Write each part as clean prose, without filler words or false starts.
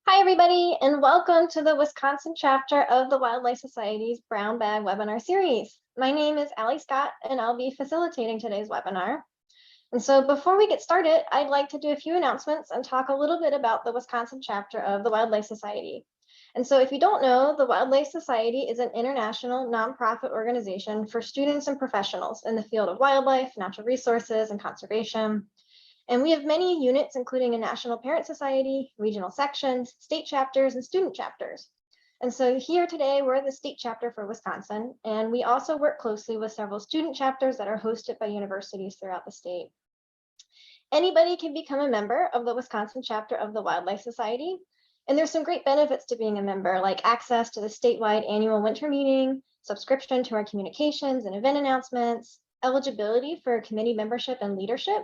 Hi, everybody, and welcome to the Wisconsin chapter of the Wildlife Society's Brown Bag webinar series. My name is Allie Scott, and I'll be facilitating today's webinar. And so before we get started, I'd like to do a few announcements and talk a little bit about the Wisconsin chapter of the Wildlife Society. And so if you don't know, the Wildlife Society is an international nonprofit organization for students and professionals in the field of wildlife, natural resources, and conservation. And we have many units, including a National Parent Society, regional sections, state chapters, and student chapters. And so here today, we're the state chapter for Wisconsin, and we also work closely with several student chapters that are hosted by universities throughout the state. Anybody can become a member of the Wisconsin chapter of the Wildlife Society, and there's some great benefits to being a member, like access to the statewide annual winter meeting, subscription to our communications and event announcements, eligibility for committee membership and leadership,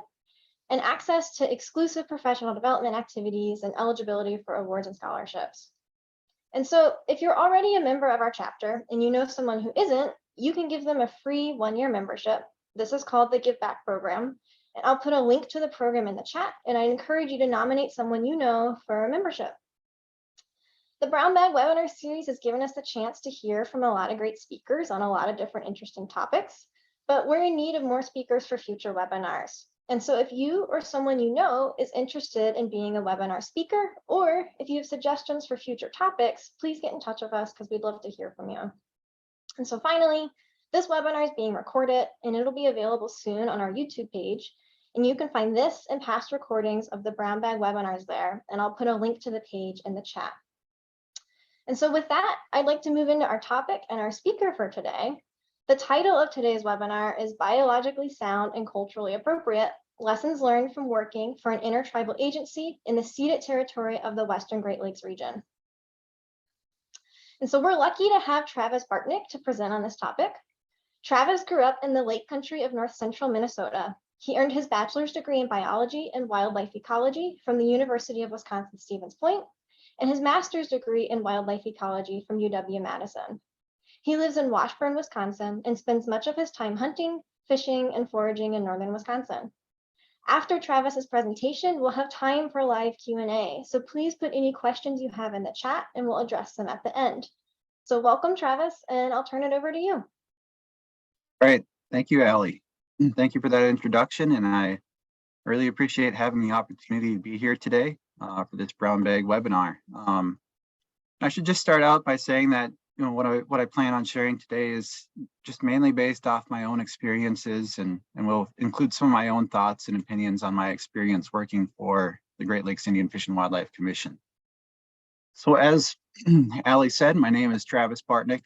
and access to exclusive professional development activities and eligibility for awards and scholarships. And so if you're already a member of our chapter and you know someone who isn't, you can give them a free one-year membership. This is called the Give Back Program. And I'll put a link to the program in the chat, and I encourage you to nominate someone you know for a membership. The Brown Bag webinar series has given us the chance to hear from a lot of great speakers on a lot of different interesting topics, but we're in need of more speakers for future webinars. And so if you or someone you know is interested in being a webinar speaker, or if you have suggestions for future topics, please get in touch with us because we'd love to hear from you. And so finally, this webinar is being recorded and it'll be available soon on our YouTube page. And you can find this and past recordings of the Brown Bag webinars there. And I'll put a link to the page in the chat. And so with that, I'd like to move into our topic and our speaker for today. The title of today's webinar is Biologically Sound and Culturally Appropriate: Lessons Learned from Working for an Intertribal Agency in the Ceded Territory of the Western Great Lakes region. And so we're lucky to have Travis Bartnick to present on this topic. Travis grew up in the lake country of north central Minnesota. He earned his bachelor's degree in biology and wildlife ecology from the University of Wisconsin-Stevens Point, and his master's degree in wildlife ecology from UW-Madison. He lives in Washburn, Wisconsin, and spends much of his time hunting, fishing, and foraging in northern Wisconsin. After Travis's presentation, we'll have time for live Q&A, so please put any questions you have in the chat and we'll address them at the end. So welcome, Travis, and I'll turn it over to you. All right, thank you, Allie. Thank you for that introduction, and I really appreciate having the opportunity to be here today for this Brown Bag webinar. I should just start out by saying that what I plan on sharing today is just mainly based off my own experiences, and will include some of my own thoughts and opinions on my experience working for the Great Lakes Indian Fish and Wildlife Commission. So as Allie said, my name is Travis Bartnick,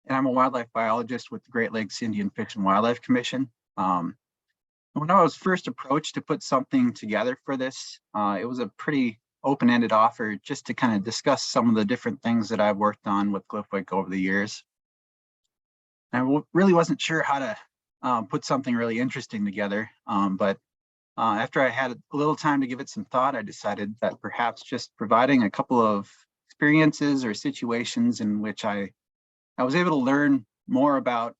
and I'm a wildlife biologist with the Great Lakes Indian Fish and Wildlife Commission. When I was first approached to put something together for this, it was a pretty open-ended offer just to kind of discuss some of the different things that I've worked on with GLIFWC over the years. I really wasn't sure how to put something really interesting together, but after I had a little time to give it some thought, I decided that perhaps just providing a couple of experiences or situations in which I was able to learn more about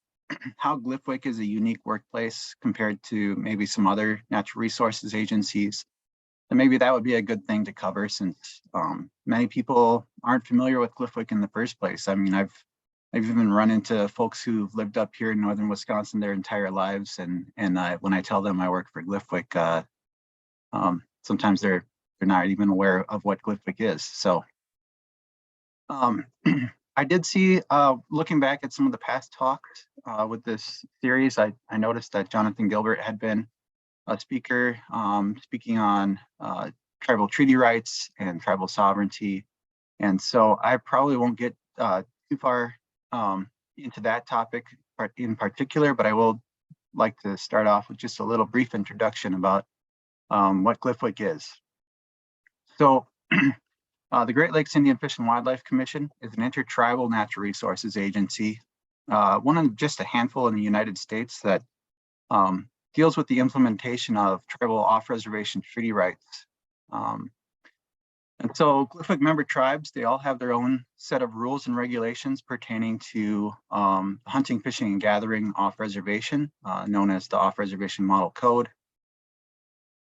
how GLIFWC is a unique workplace compared to maybe some other natural resources agencies. And maybe that would be a good thing to cover, since many people aren't familiar with GLIFWC in the first place. I mean, I've even run into folks who've lived up here in northern Wisconsin their entire lives, and when I tell them I work for GLIFWC, sometimes they're not even aware of what GLIFWC is. So I did see, looking back at some of the past talks with this series, I noticed that Jonathan Gilbert had been a speaker speaking on tribal treaty rights and tribal sovereignty. And so I probably won't get too far into that topic in particular, but I will like to start off with just a little brief introduction about what GLIFWC is. So the Great Lakes Indian Fish and Wildlife Commission is an intertribal natural resources agency, one of just a handful in the United States that deals with the implementation of tribal off-reservation treaty rights. And so GLIFWC member tribes, they all have their own set of rules and regulations pertaining to hunting, fishing, and gathering off-reservation, known as the Off-Reservation Model Code.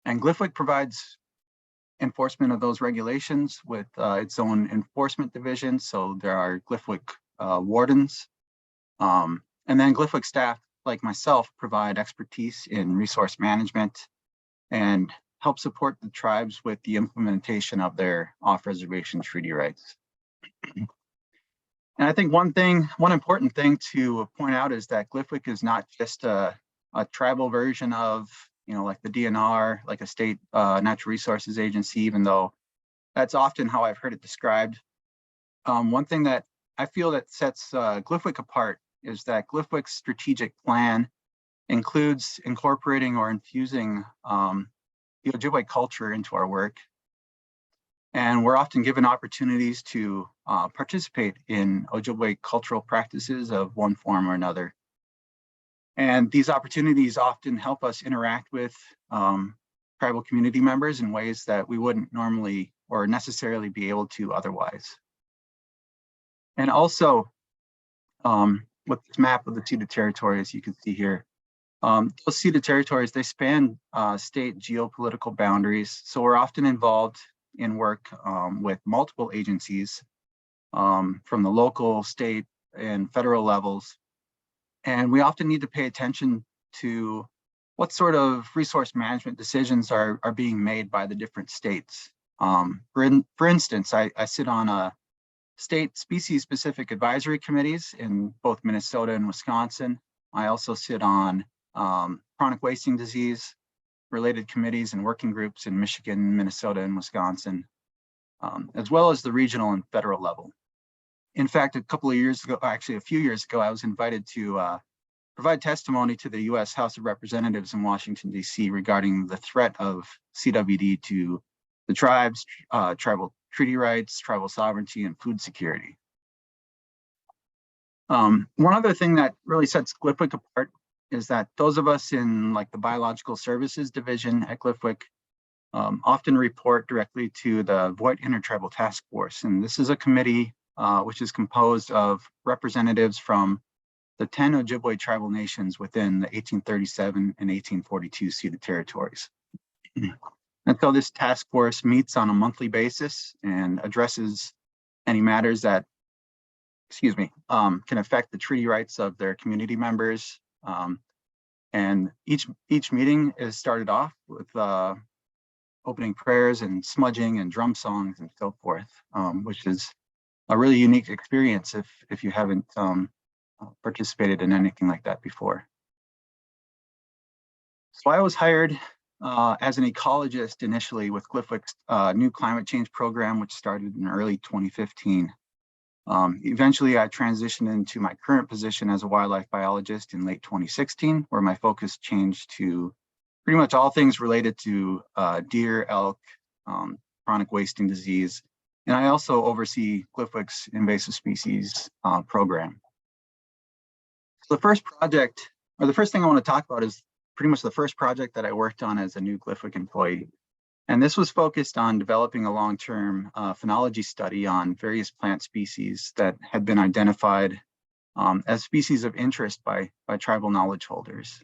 And GLIFWC provides enforcement of those regulations with its own enforcement division. So there are GLIFWC wardens. And then GLIFWC staff, like myself, provide expertise in resource management and help support the tribes with the implementation of their off-reservation treaty rights. And I think one important thing to point out is that GLIFWC is not just a tribal version of, like the DNR, like a state natural resources agency, even though that's often how I've heard it described. One thing that I feel that sets GLIFWC apart is that GLIFWC's strategic plan includes incorporating or infusing the Ojibwe culture into our work. And we're often given opportunities to participate in Ojibwe cultural practices of one form or another. And these opportunities often help us interact with tribal community members in ways that we wouldn't normally or necessarily be able to otherwise. And also, with this map of the ceded territory, as you can see here, those ceded territories, they span state geopolitical boundaries. So we're often involved in work with multiple agencies from the local, state, and federal levels. And we often need to pay attention to what sort of resource management decisions are being made by the different states. For instance, I sit on a state species-specific advisory committees in both Minnesota and Wisconsin. I also sit on chronic wasting disease related committees and working groups in Michigan, Minnesota, and Wisconsin, as well as the regional and federal level. In fact, a few years ago, I was invited to provide testimony to the U.S. House of Representatives in Washington, D.C. regarding the threat of CWD to the tribes, tribal treaty rights, tribal sovereignty, and food security. One other thing that really sets GLIFWC apart is that those of us in like the Biological Services Division at GLIFWC often report directly to the Voight Intertribal Task Force. And this is a committee which is composed of representatives from the 10 Ojibwe tribal nations within the 1837 and 1842 ceded territories. And so this task force meets on a monthly basis and addresses any matters that, can affect the treaty rights of their community members. And each meeting is started off with opening prayers and smudging and drum songs and so forth, which is a really unique experience if you haven't participated in anything like that before. So I was hired as an ecologist initially with GLIFWC's new climate change program, which started in early 2015. Eventually, I transitioned into my current position as a wildlife biologist in late 2016, where my focus changed to pretty much all things related to deer, elk, chronic wasting disease. And I also oversee GLIFWC's invasive species program. So the first thing I want to talk about is pretty much the first project that I worked on as a new GLIFWC employee. And this was focused on developing a long-term phenology study on various plant species that had been identified as species of interest by tribal knowledge holders.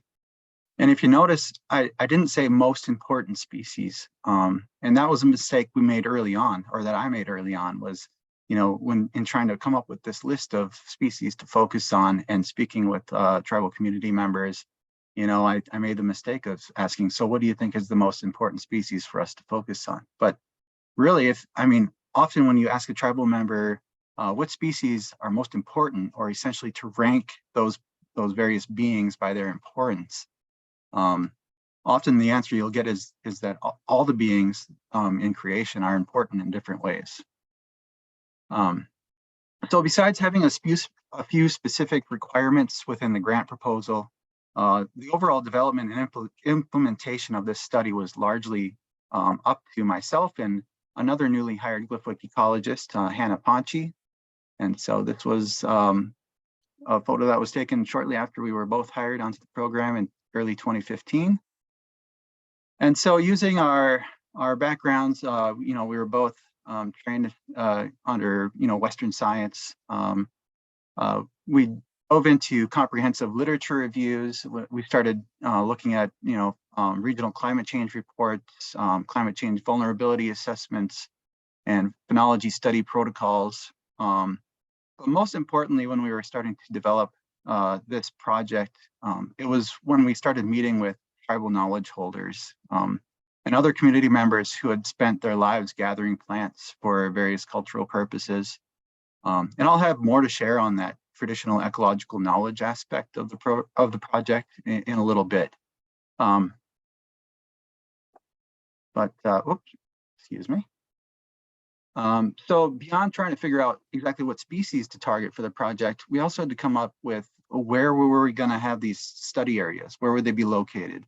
And if you notice, I didn't say most important species. And that was a mistake we made early on, or that I made early on, was, when in trying to come up with this list of species to focus on and speaking with tribal community members, I made the mistake of asking, so what do you think is the most important species for us to focus on? But really, often when you ask a tribal member what species are most important, or essentially to rank those various beings by their importance, often the answer you'll get is that all the beings in creation are important in different ways. So besides having a few specific requirements within the grant proposal, the overall development and implementation of this study was largely up to myself and another newly hired GLIFWC ecologist, Hannah Ponchi. And so this was a photo that was taken shortly after we were both hired onto the program in early 2015. And so using our backgrounds, we were both trained under Western science. We dove into comprehensive literature reviews. We started looking at, regional climate change reports, climate change vulnerability assessments, and phenology study protocols. But most importantly, when we were starting to develop this project, it was when we started meeting with tribal knowledge holders and other community members who had spent their lives gathering plants for various cultural purposes. And I'll have more to share on that traditional ecological knowledge aspect of the project in a little bit. Oops, excuse me. So beyond trying to figure out exactly what species to target for the project, we also had to come up with where were we going to have these study areas? Where would they be located?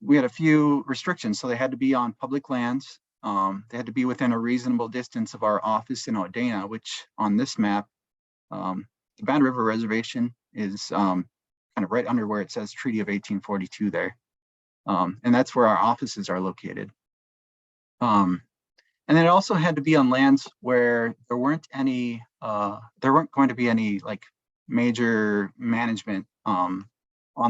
We had a few restrictions, so they had to be on public lands. They had to be within a reasonable distance of our office in Odena, which on this map, the Band River Reservation is kind of right under where it says Treaty of 1842 there. And that's where our offices are located. And then it also had to be on lands where there weren't going to be any like major management on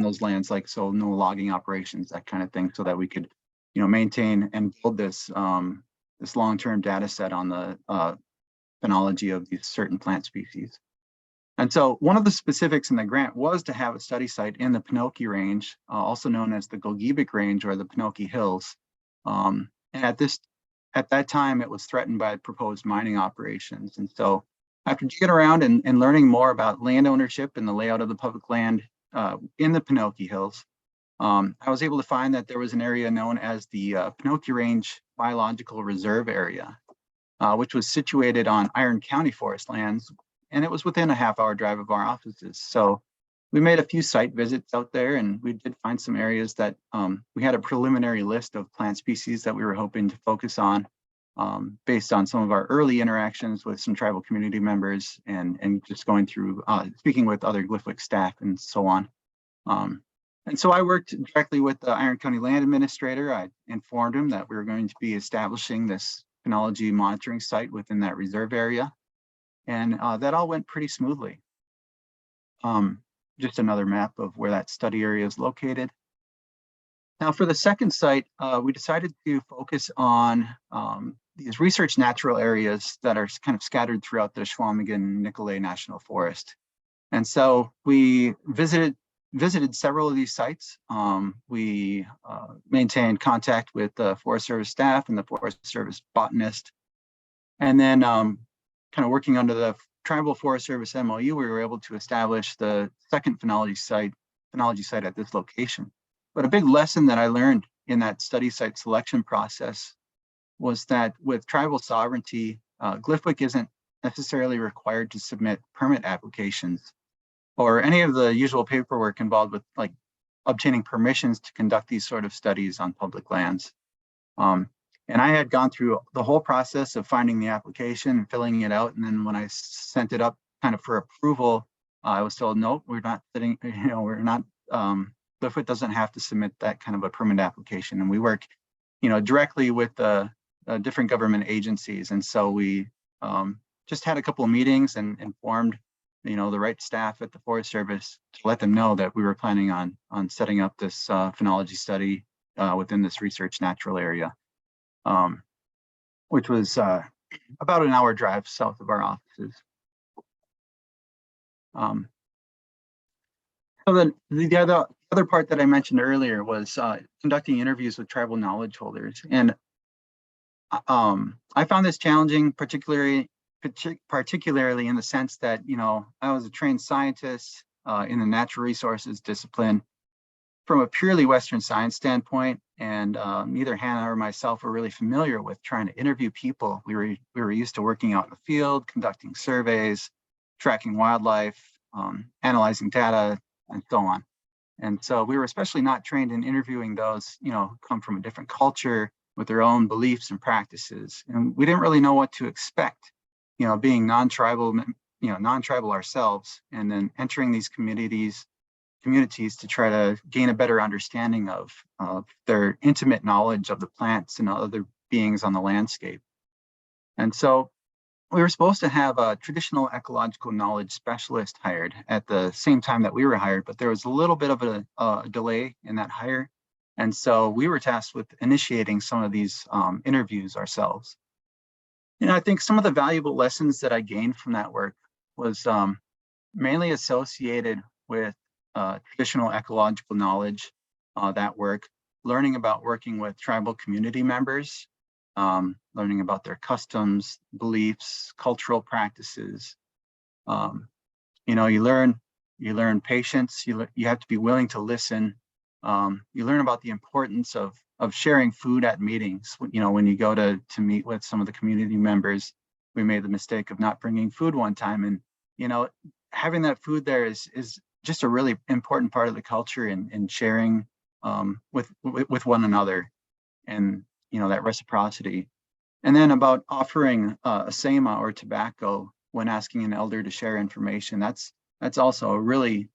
those lands, like so no logging operations, that kind of thing, so that we could, maintain and build this this long-term data set on the phenology of these certain plant species. And so one of the specifics in the grant was to have a study site in the Pinocchi Range, also known as the Gogebic Range or the Pinocchi Hills. And at that time, it was threatened by proposed mining operations. And so after digging around and learning more about land ownership and the layout of the public land in the Pinocchi Hills, I was able to find that there was an area known as the Pinocchi Range Biological Reserve Area, which was situated on Iron County forest lands, and it was within a half-hour drive of our offices. So we made a few site visits out there, and we did find some areas that we had a preliminary list of plant species that we were hoping to focus on based on some of our early interactions with some tribal community members and just going through speaking with other GLIFWC staff and so on. And so I worked directly with the Iron County Land Administrator. I informed him that we were going to be establishing this phenology monitoring site within that reserve area. And that all went pretty smoothly. Just another map of where that study area is located. Now for the second site, we decided to focus on these research natural areas that are kind of scattered throughout the Chequamegon-Nicolet National Forest. And so we visited several of these sites. We maintained contact with the Forest Service staff and the Forest Service botanist. And then kind of working under the Tribal Forest Service MOU, we were able to establish the second phenology site at this location. But a big lesson that I learned in that study site selection process was that with tribal sovereignty, GLIFWC isn't necessarily required to submit permit applications or any of the usual paperwork involved with like obtaining permissions to conduct these sort of studies on public lands. And I had gone through the whole process of finding the application, filling it out, and then when I sent it up kind of for approval, I was told, no, we're not sitting, we're not, GLIFWC doesn't have to submit that kind of a permit application. And we work, directly with the different government agencies. And so we just had a couple of meetings and informed, the right staff at the Forest Service to let them know that we were planning on setting up this phenology study within this research natural area, which was about an hour drive south of our offices. So then the other part that I mentioned earlier was conducting interviews with tribal knowledge holders. And I found this challenging, particularly in the sense that, I was a trained scientist in the natural resources discipline from a purely Western science standpoint, and neither Hannah or myself were really familiar with trying to interview people. We were used to working out in the field, conducting surveys, tracking wildlife, analyzing data, and so on. And so we were especially not trained in interviewing those, who come from a different culture with their own beliefs and practices. And we didn't really know what to expect, being non-tribal ourselves, and then entering these communities to try to gain a better understanding of their intimate knowledge of the plants and other beings on the landscape. And so we were supposed to have a traditional ecological knowledge specialist hired at the same time that we were hired, but there was a little bit of a delay in that hire. And so we were tasked with initiating some of these interviews ourselves. And I think some of the valuable lessons that I gained from that work was mainly associated with traditional ecological knowledge, that work, learning about working with tribal community members, learning about their customs, beliefs, cultural practices. You know, you learn patience. You have to be willing to listen. You learn about the importance of sharing food at meetings. You know, when you go to meet with some of the community members, we made the mistake of not bringing food one time, and you know, having that food there is just a really important part of the culture and sharing with one another, and you know, that reciprocity. And then about offering a SEMA or tobacco when asking an elder to share information. That's also a really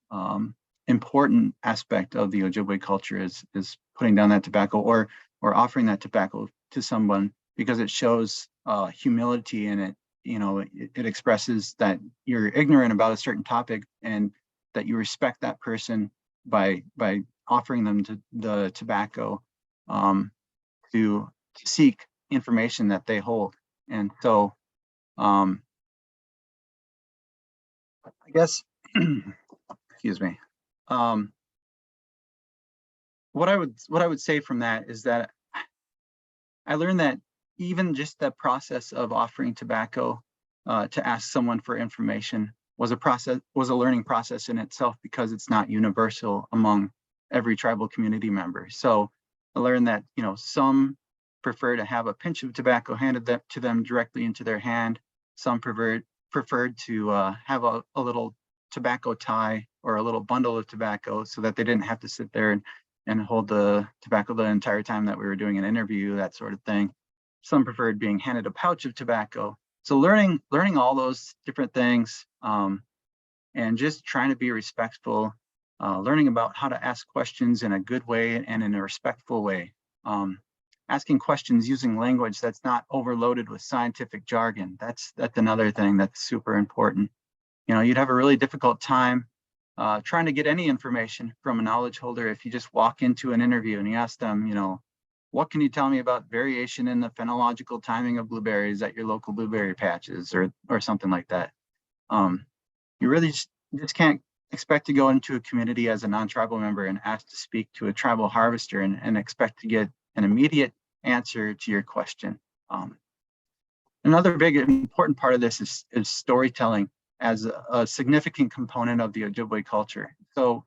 important aspect of the Ojibwe culture is putting down that tobacco or offering that tobacco to someone, because it shows humility, and it, you know, it expresses that you're ignorant about a certain topic and that you respect that person by offering them the tobacco to seek information that they hold. And so I guess excuse me, what I would say from that is that I learned that even just the process of offering tobacco to ask someone for information was a learning process in itself, because it's not universal among every tribal community member. So I learned that, you know, some prefer to have a pinch of tobacco handed to them directly into their hand. Some preferred to have a little tobacco tie or a little bundle of tobacco, so that they didn't have to sit there and hold the tobacco the entire time that we were doing an interview, that sort of thing. Some preferred being handed a pouch of tobacco. So learning all those different things, and just trying to be respectful, learning about how to ask questions in a good way and in a respectful way. Asking questions using language that's not overloaded with scientific jargon. That's another thing that's super important. You know, you'd have a really difficult time trying to get any information from a knowledge holder if you just walk into an interview and you ask them, you know, what can you tell me about variation in the phenological timing of blueberries at your local blueberry patches, or something like that. You really just can't expect to go into a community as a non-tribal member and ask to speak to a tribal harvester and expect to get an immediate answer to your question. Another big important part of this is storytelling as a significant component of the Ojibwe culture. So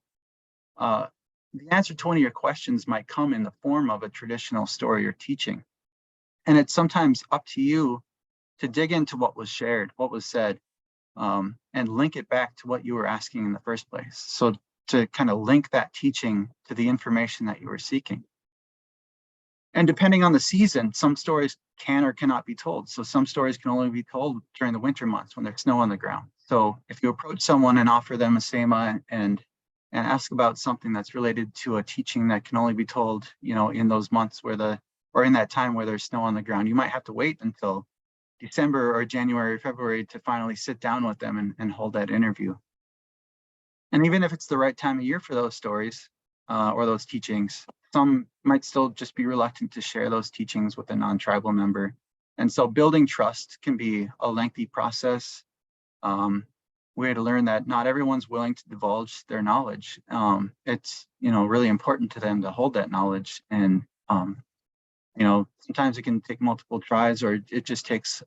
the answer to one of your questions might come in the form of a traditional story or teaching. And it's sometimes up to you to dig into what was shared, what was said, and link it back to what you were asking in the first place. So to kind of link that teaching to the information that you were seeking. And depending on the season, some stories can or cannot be told. So some stories can only be told during the winter months when there's snow on the ground. So if you approach someone and offer them a SEMA and ask about something that's related to a teaching that can only be told, you know, in those months or in that time where there's snow on the ground, you might have to wait until December or January or February to finally sit down with them and hold that interview. And even if it's the right time of year for those stories or those teachings, some might still just be reluctant to share those teachings with a non-tribal member. And so building trust can be a lengthy process. We had to learn that not everyone's willing to divulge their knowledge. It's, you know, really important to them to hold that knowledge. And, you know, sometimes it can take multiple tries, or it just takes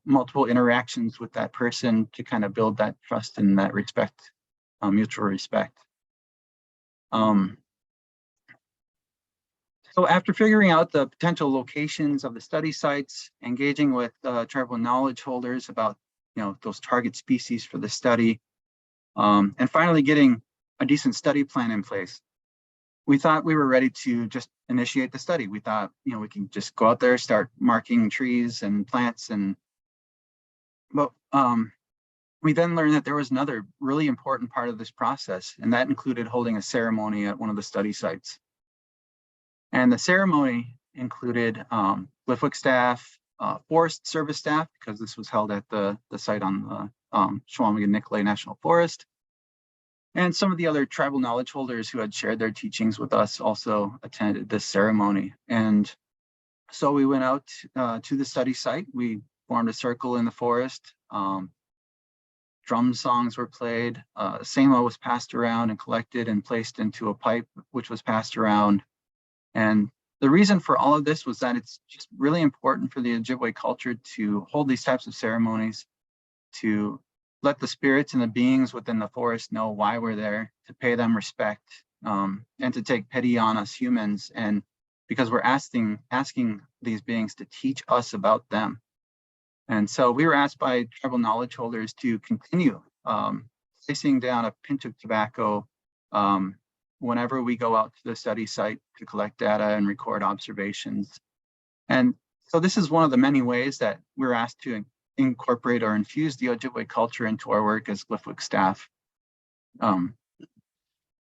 multiple interactions with that person to kind of build that trust and that respect, mutual respect. So after figuring out the potential locations of the study sites, engaging with tribal knowledge holders about, you know, those target species for the study, and finally getting a decent study plan in place, we thought we were ready to just initiate the study. We thought, you know, we can just go out there, start marking trees and plants, but we then learned that there was another really important part of this process, and that included holding a ceremony at one of the study sites. And the ceremony included GLIFWC staff, Forest Service staff, because this was held at the site on the Chequamegon-Nicolet National Forest. And some of the other tribal knowledge holders who had shared their teachings with us also attended this ceremony. And so we went out to the study site. We formed a circle in the forest. Drum songs were played. Sema was passed around and collected and placed into a pipe, which was passed around. And the reason for all of this was that it's just really important for the Ojibwe culture to hold these types of ceremonies, to let the spirits and the beings within the forest know why we're there, to pay them respect, and to take pity on us humans. And because we're asking these beings to teach us about them. And so we were asked by tribal knowledge holders to continue placing down a pinch of tobacco whenever we go out to the study site to collect data and record observations. And so this is one of the many ways that we're asked to incorporate or infuse the Ojibwe culture into our work as GLIFWC staff. And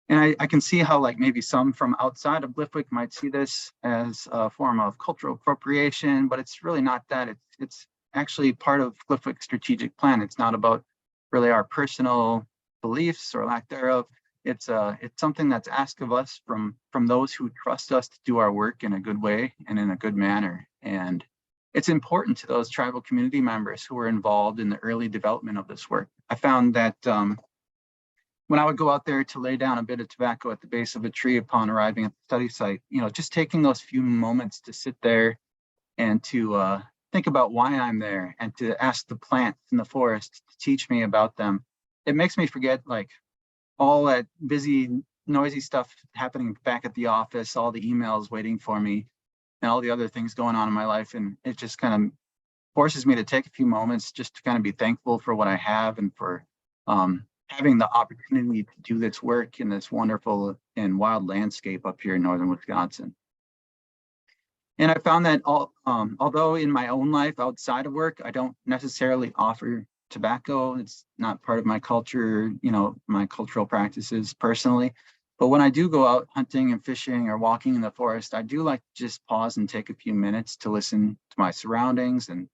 I can see how like maybe some from outside of GLIFWC might see this as a form of cultural appropriation, but it's really not that. It's actually part of GLIFWC's strategic plan. It's not about really our personal beliefs or lack thereof. It's something that's asked of us from those who trust us to do our work in a good way and in a good manner. And it's important to those tribal community members who were involved in the early development of this work. I found that when I would go out there to lay down a bit of tobacco at the base of a tree upon arriving at the study site, just taking those few moments to sit there and to think about why I'm there and to ask the plants in the forest to teach me about them, it makes me forget like all that busy, noisy stuff happening back at the office, all the emails waiting for me, and all the other things going on in my life. And it just kind of forces me to take a few moments just to kind of be thankful for what I have and for having the opportunity to do this work in this wonderful and wild landscape up here in northern Wisconsin. And I found that although in my own life outside of work, I don't necessarily offer tobacco. It's not part of my culture, my cultural practices personally. But when I do go out hunting and fishing or walking in the forest, I do like to just pause and take a few minutes to listen to my surroundings and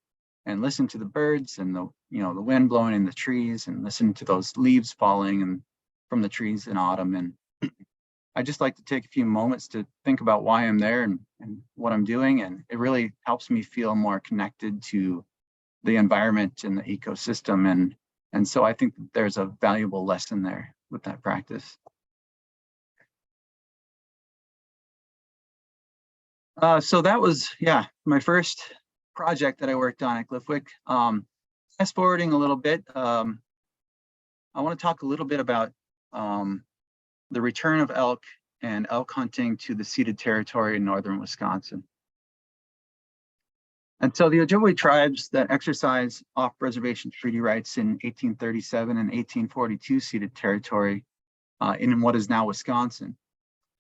listen to the birds and the wind blowing in the trees and listen to those leaves falling and from the trees in autumn. And I just like to take a few moments to think about why I'm there and what I'm doing. And it really helps me feel more connected to the environment and the ecosystem. And so I think that there's a valuable lesson there with that practice. So that was, my first project that I worked on at GLIFWC. Fast forwarding a little bit, I want to talk a little bit about the return of elk and elk hunting to the ceded territory in northern Wisconsin. And so the Ojibwe tribes that exercised off-reservation treaty rights in 1837 and 1842 ceded territory in what is now Wisconsin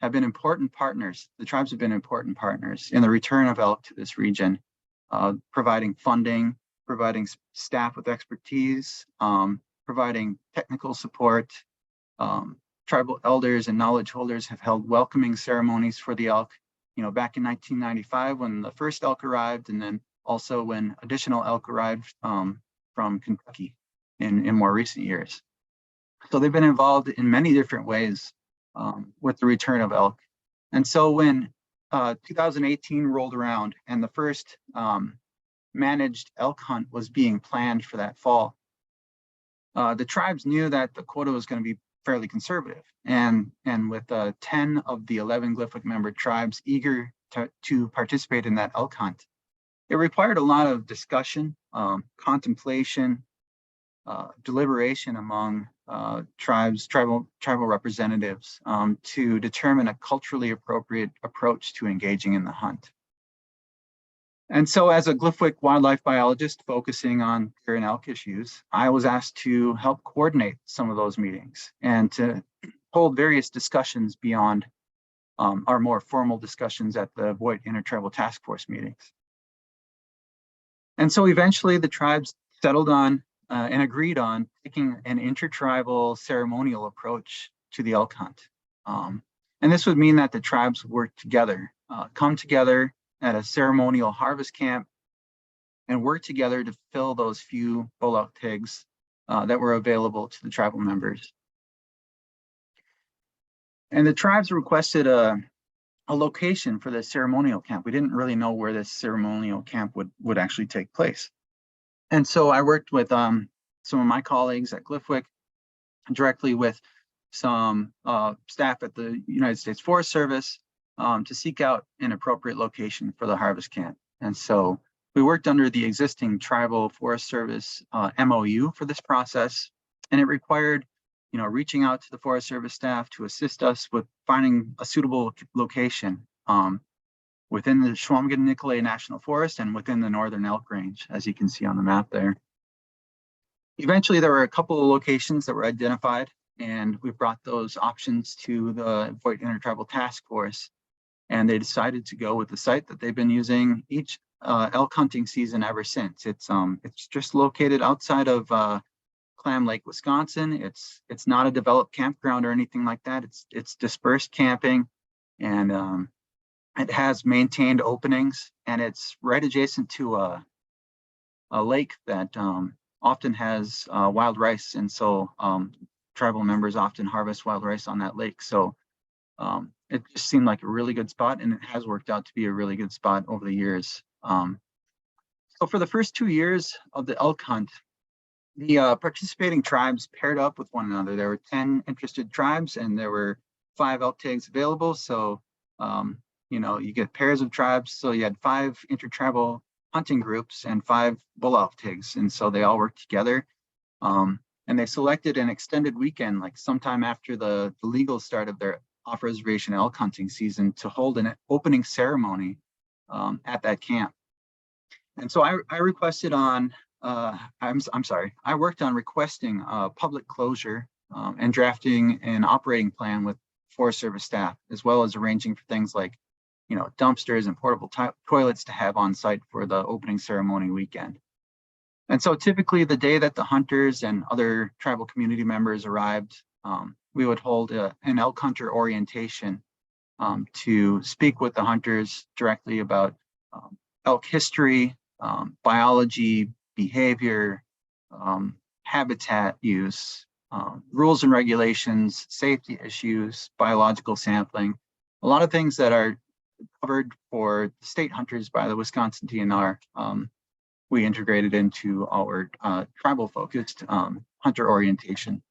have been important partners. The tribes have been important partners in the return of elk to this region, providing funding, providing staff with expertise, providing technical support. Tribal elders and knowledge holders have held welcoming ceremonies for the elk, back in 1995 when the first elk arrived, and then also when additional elk arrived from Kentucky in more recent years. So they've been involved in many different ways with the return of elk. And so when 2018 rolled around and the first managed elk hunt was being planned for that fall, the tribes knew that the quota was going to be fairly conservative. And with 10 of the 11 GLIFWC member tribes eager to participate in that elk hunt, it required a lot of discussion, contemplation, deliberation among tribal representatives to determine a culturally appropriate approach to engaging in the hunt. And so as a GLIFWC wildlife biologist focusing on deer and elk issues, I was asked to help coordinate some of those meetings and to hold various discussions beyond our more formal discussions at the Voight Intertribal Task Force meetings. And so eventually the tribes settled on and agreed on taking an intertribal ceremonial approach to the elk hunt. And this would mean that the tribes work together, come together at a ceremonial harvest camp and work together to fill those few bull elk tags that were available to the tribal members. And the tribes requested a location for the ceremonial camp. We didn't really know where this ceremonial camp would actually take place. And so I worked with some of my colleagues at GLIFWC, directly with some staff at the United States Forest Service, to seek out an appropriate location for the harvest camp. And so we worked under the existing Tribal Forest Service MOU for this process, and it required, reaching out to the Forest Service staff to assist us with finding a suitable location within the Chequamegon-Nicolet National Forest and within the Northern Elk Range, as you can see on the map there. Eventually, there were a couple of locations that were identified, and we brought those options to the Voight Intertribal Task Force, and they decided to go with the site that they've been using each elk hunting season ever since. It's just located outside of Clam Lake, Wisconsin. It's not a developed campground or anything like that. It's dispersed camping, and it has maintained openings, and it's right adjacent to a lake that often has wild rice, and so tribal members often harvest wild rice on that lake. So it just seemed like a really good spot, and it has worked out to be a really good spot over the years. So for the first 2 years of the elk hunt, the participating tribes paired up with one another. There were 10 interested tribes, and there were 5 elk tags available. So you get pairs of tribes. So you had 5 intertribal hunting groups and 5 bull elk tags, and so they all worked together. And they selected an extended weekend, like sometime after the legal start of their off-reservation elk hunting season, to hold an opening ceremony at that camp. And so I requested on, I worked on requesting public closure and drafting an operating plan with Forest Service staff, as well as arranging for things like, dumpsters and portable toilets to have on site for the opening ceremony weekend. And so typically the day that the hunters and other tribal community members arrived, we would hold an elk hunter orientation to speak with the hunters directly about elk history, biology, behavior, habitat use, rules and regulations, safety issues, biological sampling, a lot of things that are covered for state hunters by the Wisconsin DNR. We integrated into our tribal focused hunter orientation.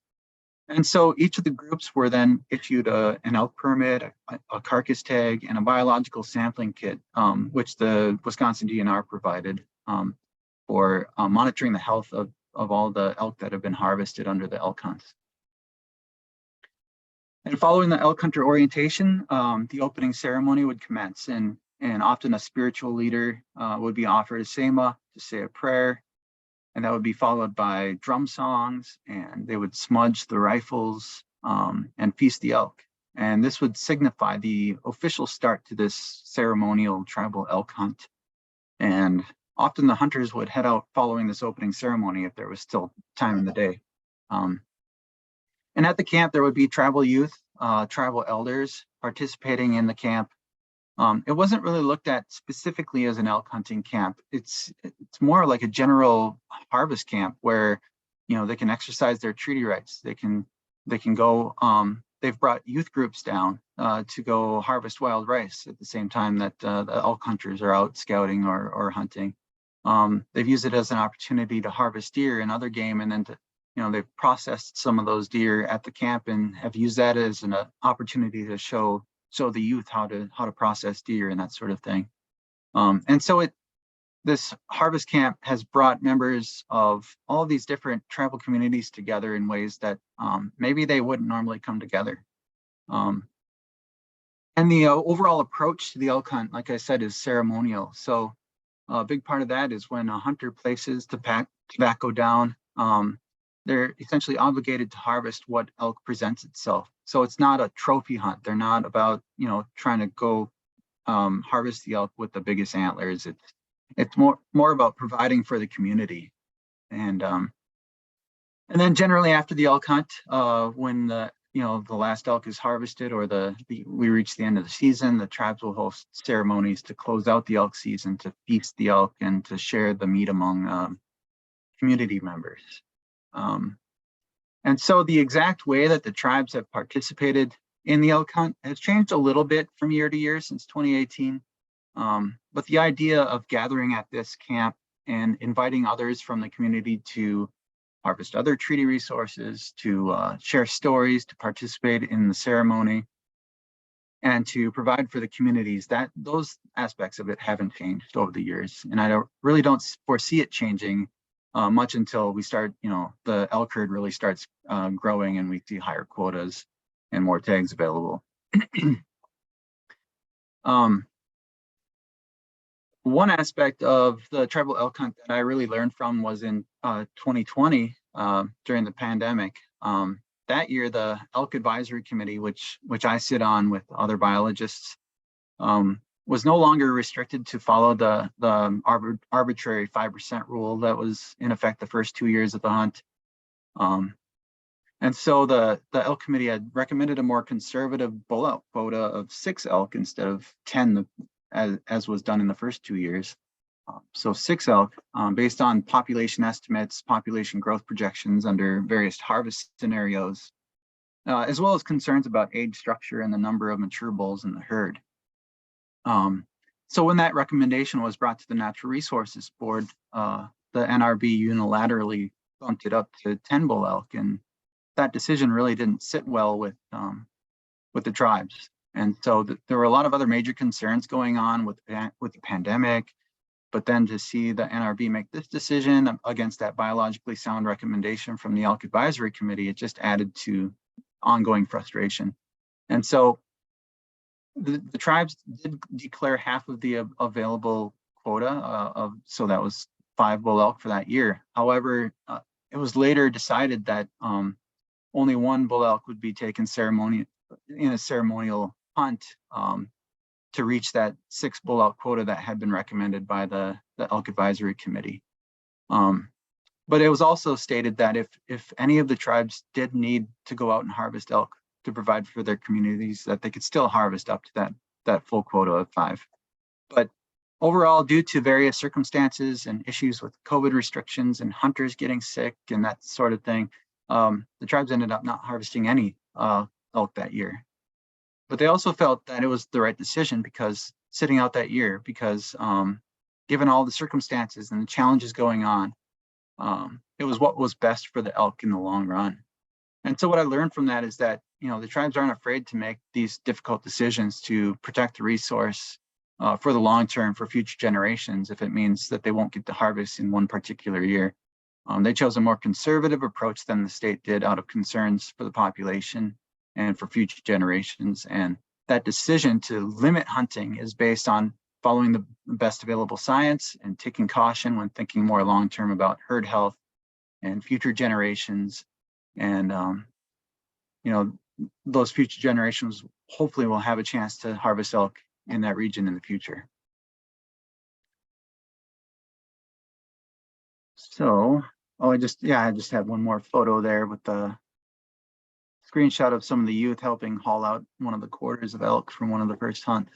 And so each of the groups were then issued an elk permit, a carcass tag, and a biological sampling kit, which the Wisconsin DNR provided for monitoring the health of all the elk that have been harvested under the elk hunts. And following the elk hunter orientation, the opening ceremony would commence, and often a spiritual leader would be offered a sema to say a prayer, and that would be followed by drum songs, and they would smudge the rifles and feast the elk. And this would signify the official start to this ceremonial tribal elk hunt. And often the hunters would head out following this opening ceremony if there was still time in the day. And at the camp, there would be tribal youth, tribal elders participating in the camp. It wasn't really looked at specifically as an elk hunting camp. It's more like a general harvest camp where, they can exercise their treaty rights. They can go. They've brought youth groups down to go harvest wild rice at the same time that the elk hunters are out scouting or hunting. They've used it as an opportunity to harvest deer and other game, and then to, they've processed some of those deer at the camp and have used that as an opportunity to show the youth how to process deer and that sort of thing. And so this harvest camp has brought members of all of these different tribal communities together in ways that maybe they wouldn't normally come together. And the overall approach to the elk hunt, like I said, is ceremonial. So a big part of that is when a hunter places tobacco down, they're essentially obligated to harvest what elk presents itself. So it's not a trophy hunt. They're not about, trying to go harvest the elk with the biggest antlers. It's more about providing for the community. And then generally after the elk hunt, when the the last elk is harvested or we reach the end of the season, the tribes will host ceremonies to close out the elk season, to feast the elk and to share the meat among community members. And so the exact way that the tribes have participated in the elk hunt has changed a little bit from year to year since 2018. But the idea of gathering at this camp and inviting others from the community to harvest other treaty resources, to share stories, to participate in the ceremony, and to provide for the communities, those aspects of it haven't changed over the years. And I really don't foresee it changing much until we start, the elk herd really starts growing and we see higher quotas and more tags available. One aspect of the tribal elk hunt that I really learned from was in 2020 during the pandemic. That year, the Elk Advisory Committee, which I sit on with other biologists, was no longer restricted to follow the arbitrary 5% rule that was in effect the first 2 years of the hunt. And so the elk committee had recommended a more conservative bull elk quota of 6 elk instead of 10, as was done in the first 2 years. So 6 elk based on population estimates, population growth projections under various harvest scenarios, as well as concerns about age structure and the number of mature bulls in the herd. So when that recommendation was brought to the Natural Resources Board, the NRB unilaterally bumped it up to 10 bull elk, and that decision really didn't sit well with the tribes. And so there were a lot of other major concerns going on with the pandemic, but then to see the NRB make this decision against that biologically sound recommendation from the Elk Advisory Committee, it just added to ongoing frustration. And so the tribes did declare half of the available quota so that was 5 bull elk for that year. However, it was later decided that only 1 bull elk would be taken in a ceremonial hunt to reach that 6 bull elk quota that had been recommended by the Elk Advisory Committee. But it was also stated that if any of the tribes did need to go out and harvest elk to provide for their communities, that they could still harvest up to that full quota of 5. But overall, due to various circumstances and issues with COVID restrictions and hunters getting sick and that sort of thing, the tribes ended up not harvesting any elk that year. But they also felt that it was the right decision because sitting out that year, because given all the circumstances and the challenges going on, it was what was best for the elk in the long run. And so what I learned from that is that, the tribes aren't afraid to make these difficult decisions to protect the resource for the long term for future generations, if it means that they won't get to harvest in one particular year. They chose a more conservative approach than the state did out of concerns for the population and for future generations. And that decision to limit hunting is based on following the best available science and taking caution when thinking more long-term about herd health and future generations. And, those future generations hopefully will have a chance to harvest elk in that region in the future. So, I just had one more photo there with the screenshot of some of the youth helping haul out one of the quarters of elk from one of the first hunts.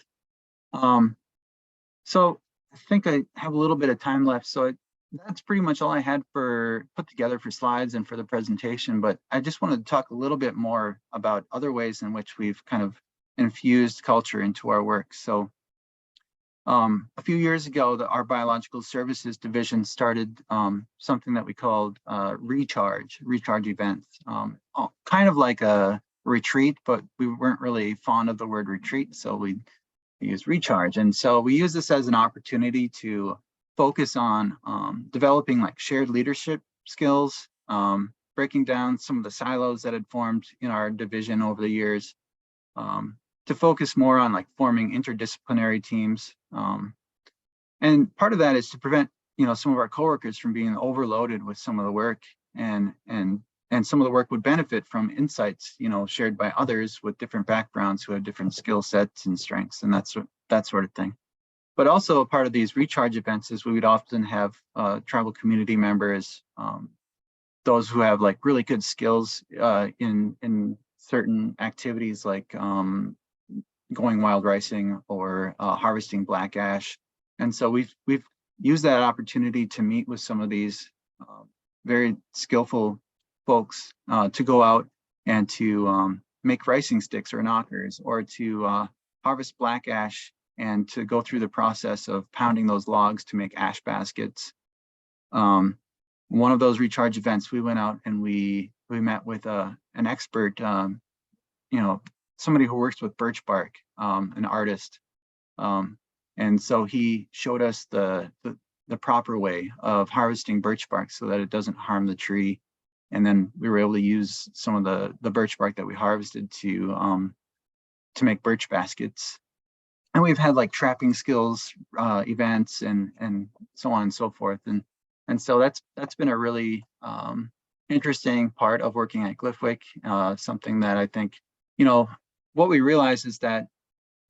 So I think I have a little bit of time left. So that's pretty much all I had put together for slides and for the presentation. But I just wanted to talk a little bit more about other ways in which we've kind of infused culture into our work. So a few years ago, our Biological Services Division started something that we called recharge events, kind of like a retreat, but we weren't really fond of the word retreat, so we used recharge. And so we use this as an opportunity to focus on developing like shared leadership skills, breaking down some of the silos that had formed in our division over the years, to focus more on like forming interdisciplinary teams. And part of that is to prevent, some of our coworkers from being overloaded with some of the work, and some of the work would benefit from insights, shared by others with different backgrounds who have different skill sets and strengths and that sort of thing. But also a part of these recharge events is we would often have tribal community members, those who have like really good skills in certain activities like going wild ricing or harvesting black ash. And so we've used that opportunity to meet with some of these very skillful folks to go out and to make ricing sticks or knockers, or to harvest black ash and to go through the process of pounding those logs to make ash baskets. One of those recharge events, we went out and we met with an expert, somebody who works with birch bark, an artist. And so he showed us the proper way of harvesting birch bark so that it doesn't harm the tree. And then we were able to use some of the birch bark that we harvested to make birch baskets. And we've had like trapping skills events and so on and so forth. And so that's been a really interesting part of working at GLIFWC. Something that I think, what we realize is that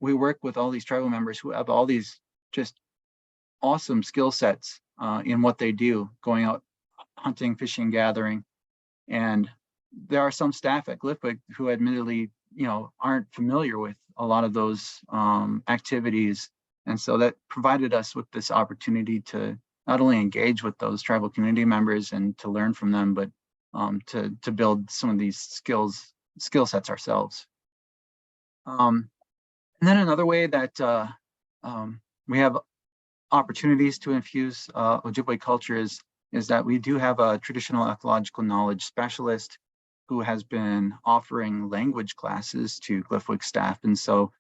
we work with all these tribal members who have all these just awesome skill sets in what they do, going out hunting, fishing, gathering. And there are some staff at GLIFWC who admittedly, aren't familiar with a lot of those activities. And so that provided us with this opportunity to not only engage with those tribal community members and to learn from them, but to build some of these skill sets ourselves. And then another way that we have opportunities to infuse Ojibwe culture is that we do have a traditional ecological knowledge specialist who has been offering language classes to GLIFWC staff. And so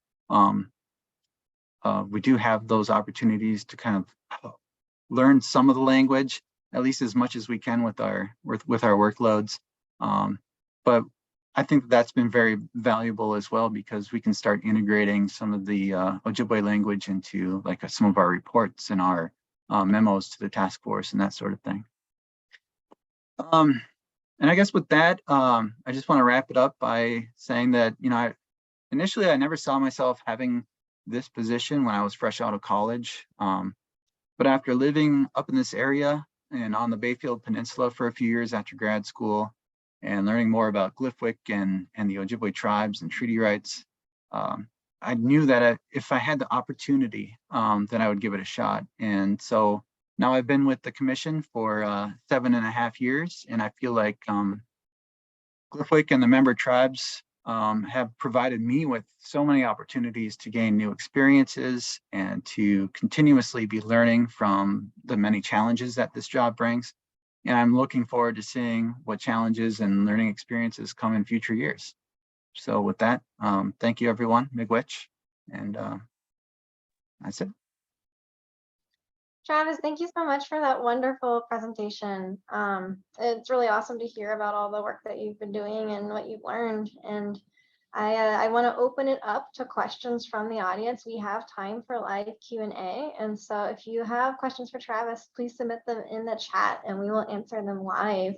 we do have those opportunities to kind of learn some of the language, at least as much as we can with our workloads. But I think that's been very valuable as well, because we can start integrating some of the Ojibwe language into like some of our reports and our memos to the task force and that sort of thing. And I guess with that, I just want to wrap it up by saying that, initially I never saw myself having this position when I was fresh out of college. But after living up in this area and on the Bayfield Peninsula for a few years after grad school and learning more about GLIFWC and the Ojibwe tribes and treaty rights, I knew that if I had the opportunity, then I would give it a shot. And so now I've been with the commission for 7.5 years, and I feel like GLIFWC and the member tribes have provided me with so many opportunities to gain new experiences and to continuously be learning from the many challenges that this job brings. And I'm looking forward to seeing what challenges and learning experiences come in future years. So with that, thank you everyone, miigwech, and that's it. Travis, thank you so much for that wonderful presentation. It's really awesome to hear about all the work that you've been doing and what you've learned. And I want to open it up to questions from the audience. We have time for live Q&A. And so if you have questions for Travis, please submit them in the chat and we will answer them live.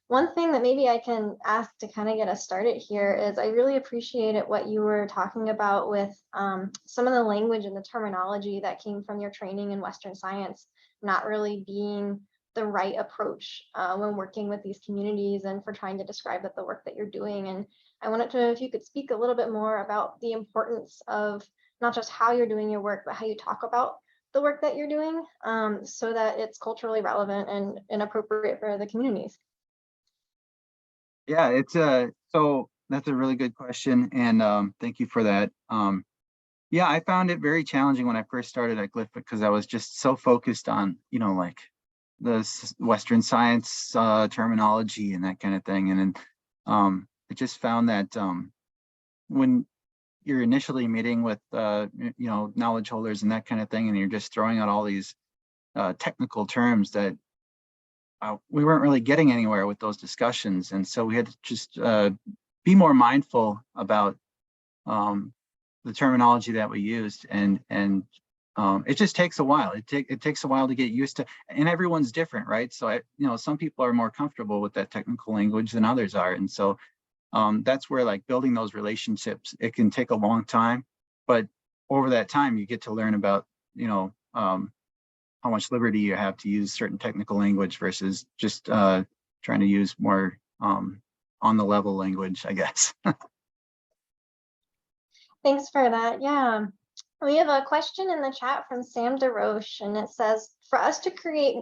One thing that maybe I can ask to kind of get us started here is I really appreciated what you were talking about with some of the language and the terminology that came from your training in Western science not really being the right approach when working with these communities and for trying to describe the work that you're doing. And I wanted to know if you could speak a little bit more about the importance of not just how you're doing your work, but how you talk about the work that you're doing so that it's culturally relevant and appropriate for the communities. Yeah, it's so that's a really good question, and thank you for that. Yeah, I found it very challenging when I first started at GLIFWC because I was just so focused on, like the Western science terminology and that kind of thing, and then I just found that when you're initially meeting with knowledge holders and that kind of thing, and you're just throwing out all these technical terms that we weren't really getting anywhere with those discussions. And so we had to just be more mindful about the terminology that we used, and it just takes a while. It takes a while to get used to, and everyone's different, right? So some people are more comfortable with that technical language than others are, and so that's where like building those relationships, it can take a long time, but over that time you get to learn about how much liberty you have to use certain technical language versus just trying to use more on the level language, I guess. Thanks for that. Yeah. We have a question in the chat from Sam DeRoche, and it says, for us to create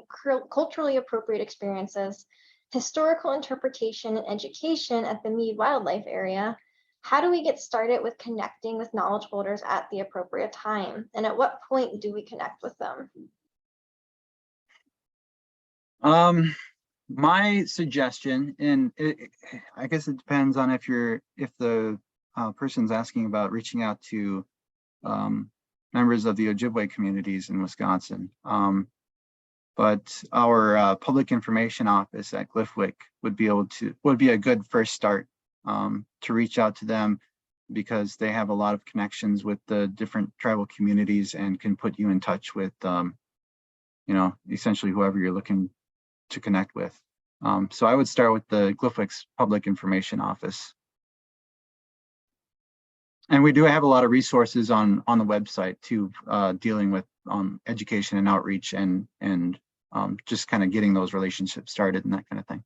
culturally appropriate experiences, historical interpretation and education at the Mead Wildlife Area, how do we get started with connecting with knowledge holders at the appropriate time? And at what point do we connect with them? My suggestion, and I guess it depends on if the person's asking about reaching out to members of the Ojibwe communities in Wisconsin. But our public information office at GLIFWC would be a good first start to reach out to them, because they have a lot of connections with the different tribal communities and can put you in touch with, essentially whoever you're looking to connect with. So I would start with the GLIFWC's public information office. And we do have a lot of resources on the website too, dealing with education and outreach and just kind of getting those relationships started and that kind of thing.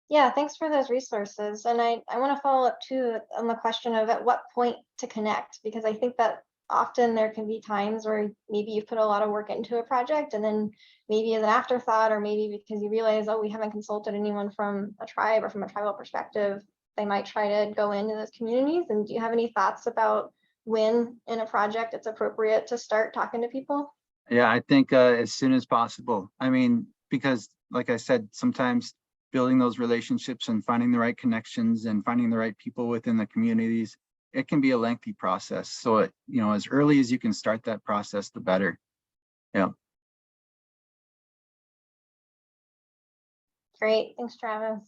Yeah, thanks for those resources. And I want to follow up too on the question of at what point to connect, because I think that often there can be times where maybe you've put a lot of work into a project, and then maybe as an afterthought, or maybe because you realize, oh, we haven't consulted anyone from a tribe or from a tribal perspective, they might try to go into those communities. And do you have any thoughts about when in a project it's appropriate to start talking to people? Yeah, I think as soon as possible. I mean, because like I said, sometimes building those relationships and finding the right connections and finding the right people within the communities, it can be a lengthy process. So, as early as you can start that process, the better. Yeah. Great, thanks, Travis.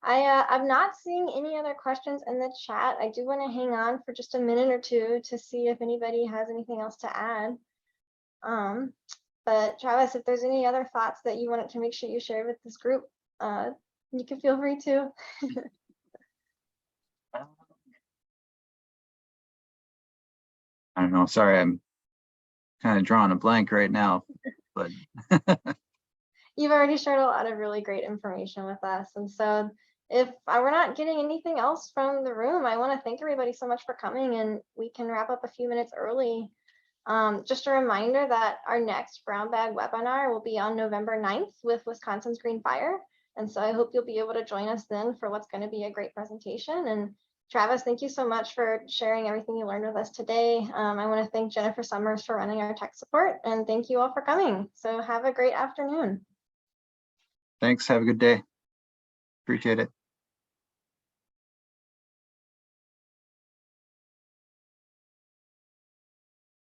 I'm not seeing any other questions in the chat. I do want to hang on for just a minute or two to see if anybody has anything else to add. But Travis, if there's any other thoughts that you wanted to make sure you share with this group, you can feel free to. I don't know. Sorry, I'm kind of drawing a blank right now, but You've already shared a lot of really great information with us. And so if we're not getting anything else from the room, I want to thank everybody so much for coming, and we can wrap up a few minutes early. Just a reminder that our next brown bag webinar will be on November 9th with Wisconsin's Green Fire. And so I hope you'll be able to join us then for what's going to be a great presentation. And Travis, thank you so much for sharing everything you learned with us today. I want to thank Jennifer Summers for running our tech support, and thank you all for coming. So have a great afternoon. Thanks. Have a good day. Appreciate it.